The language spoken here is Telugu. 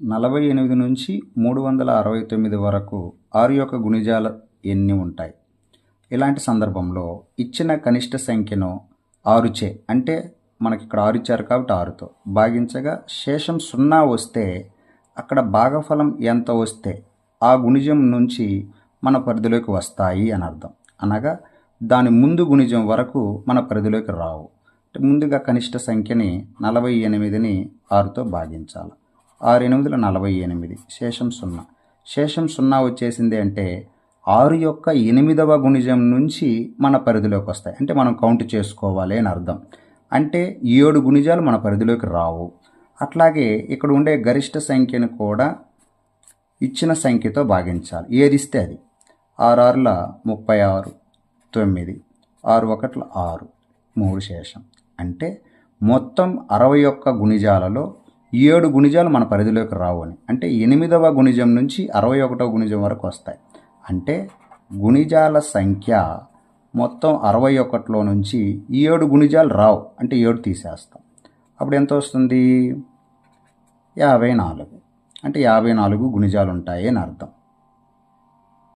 48 నుంచి 369 వరకు 6 యొక్క గుణిజాలు ఎన్ని ఉంటాయి? ఇలాంటి సందర్భంలో ఇచ్చిన కనిష్ట సంఖ్యను 6చే, అంటే మనకి ఇక్కడ 6 ఇచ్చారు కాబట్టి 6తో భాగించగా శేషం 0 వస్తే అక్కడ భాగఫలం ఎంత వస్తే ఆ గుణిజం నుంచి మన పరిధిలోకి వస్తాయి అని అర్థం. అనగా దాని ముందు గుణిజం వరకు మన పరిధిలోకి రావు. ముందుగా కనిష్ట సంఖ్యని 48ని 6తో భాగించాలి. 6 8 48, శేషం 0. శేషం 0 వచ్చేసింది అంటే 6 యొక్క 8వ గుణిజం నుంచి మన పరిధిలోకి వస్తాయి, అంటే మనం కౌంట్ చేసుకోవాలి అని అర్థం. అంటే 7 గుణిజాలు మన పరిధిలోకి రావు. అట్లాగే ఇక్కడ ఉండే గరిష్ట సంఖ్యను కూడా ఇచ్చిన సంఖ్యతో భాగించాలి, ఏది ఇస్తే అది. 6 6 36, 9, 6 1 6, 3 శేషం. అంటే మొత్తం 61 గుణిజాలలో 7 గుణిజాలు మన పరిధిలోకి రావు అని. అంటే 8వ గుణిజం నుంచి 61వ గుణిజం వరకు వస్తాయి. అంటే గుణిజాల సంఖ్య మొత్తం 61లో నుంచి 7 గుణిజాలు రావు, అంటే 7 తీసేస్తాం. అప్పుడు ఎంత వస్తుంది? 54. అంటే 54 గుణిజాలు ఉంటాయి అని అర్థం.